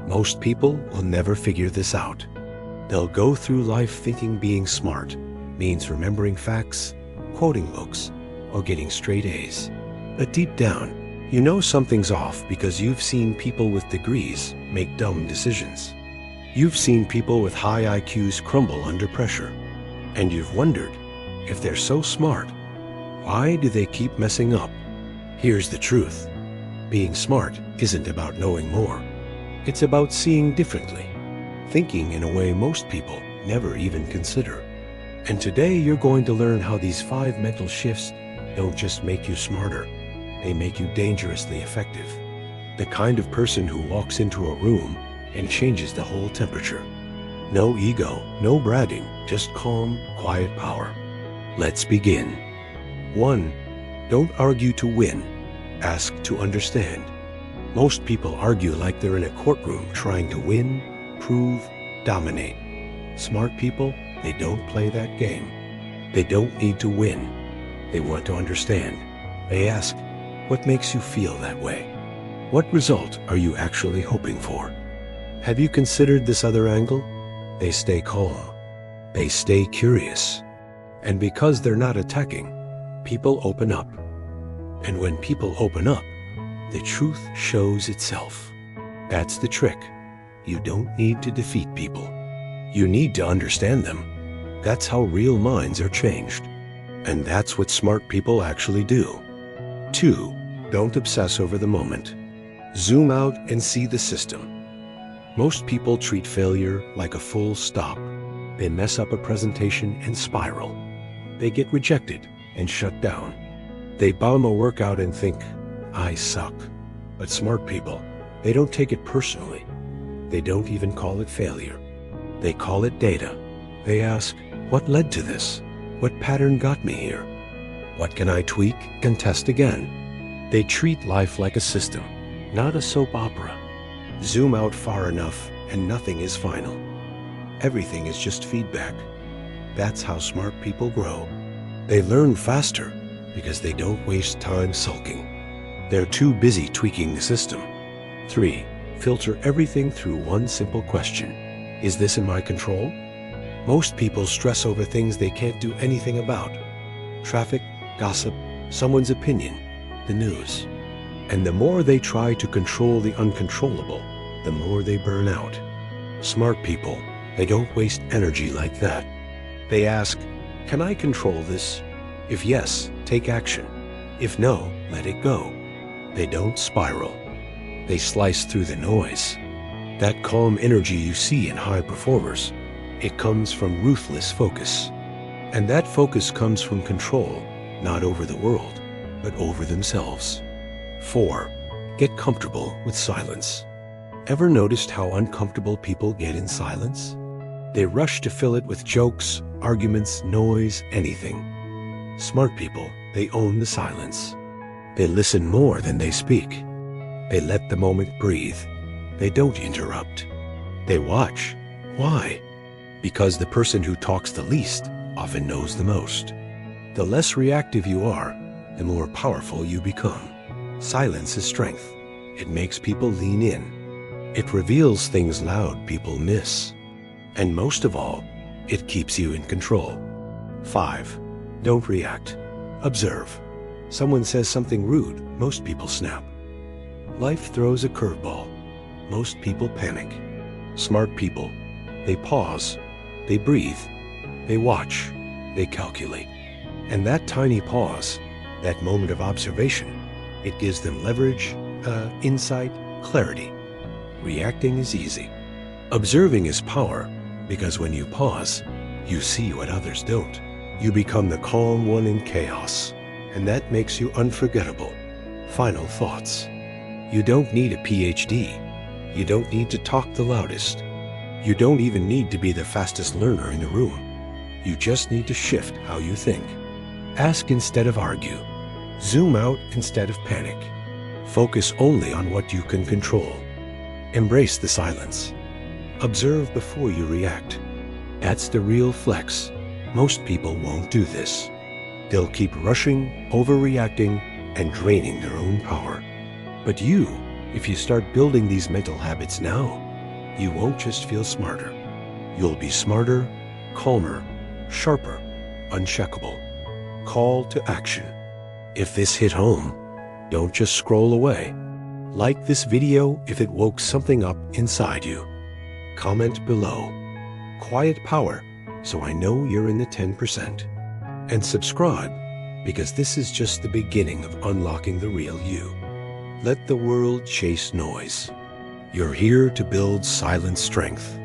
Most people will never figure this out. They'll go through life thinking being smart means remembering facts, quoting books, or getting straight A's. But deep down, you know something's off because you've seen people with degrees make dumb decisions. You've seen people with high IQs crumble under pressure. And you've wondered, if they're so smart, why do they keep messing up? Here's the truth. Being smart isn't about knowing more. It's about seeing differently, thinking in a way most people never even consider. And today you're going to learn how these 5 mental shifts don't just make you smarter, they make you dangerously effective. The kind of person who walks into a room and changes the whole temperature. No ego, no bragging, just calm, quiet power. Let's begin. 1. Don't argue to win. Ask to understand. Most people argue like they're in a courtroom trying to win, prove, dominate. Smart people, they don't play that game. They don't need to win. They want to understand. They ask, what makes you feel that way? What result are you actually hoping for? Have you considered this other angle? They stay calm. They stay curious. And because they're not attacking, people open up. And when people open up, the truth shows itself. That's the trick. You don't need to defeat people. You need to understand them. That's how real minds are changed. And that's what smart people actually do. 2. Don't obsess over the moment. Zoom out and see the system. Most people treat failure like a full stop. They mess up a presentation and spiral. They get rejected and shut down. They bomb a workout and think, I suck. But smart people, they don't take it personally. They don't even call it failure. They call it data. They ask, what led to this? What pattern got me here? What can I tweak and test again? They treat life like a system, not a soap opera. Zoom out far enough and nothing is final. Everything is just feedback. That's how smart people grow. They learn faster because they don't waste time sulking. They're too busy tweaking the system. 3. Filter everything through one simple question. Is this in my control? Most people stress over things they can't do anything about. Traffic, gossip, someone's opinion, the news. And the more they try to control the uncontrollable, the more they burn out. Smart people, they don't waste energy like that. They ask, can I control this? If yes, take action. If no, let it go. They don't spiral. They slice through the noise. That calm energy you see in high performers, it comes from ruthless focus. And that focus comes from control, not over the world, but over themselves. 4. Get comfortable with silence. Ever noticed how uncomfortable people get in silence? They rush to fill it with jokes, arguments, noise, anything. Smart people, they own the silence. They listen more than they speak. They let the moment breathe. They don't interrupt. They watch. Why? Because the person who talks the least often knows the most. The less reactive you are, the more powerful you become. Silence is strength. It makes people lean in. It reveals things loud people miss. And most of all, it keeps you in control. 5. Don't react. Observe. Someone says something rude, most people snap. Life throws a curveball. Most people panic. Smart people, they pause, they breathe, they watch, they calculate. And that tiny pause, that moment of observation, it gives them leverage, insight, clarity. Reacting is easy. Observing is power, because when you pause, you see what others don't. You become the calm one in chaos, and that makes you unforgettable. Final thoughts. You don't need a PhD. You don't need to talk the loudest. You don't even need to be the fastest learner in the room. You just need to shift how you think. Ask instead of argue. Zoom out instead of panic. Focus only on what you can control. Embrace the silence. Observe before you react. That's the real flex. Most people won't do this. They'll keep rushing, overreacting, and draining their own power. But you, if you start building these mental habits now, You won't just feel smarter. You'll be smarter, calmer, sharper, uncheckable. Call to action. If this hit home, don't just scroll away. Like this video if it woke something up inside you. Comment below. Quiet power, so I know you're in the 10%. And subscribe, because this is just the beginning of unlocking the real you. Let the world chase noise. You're here to build silent strength.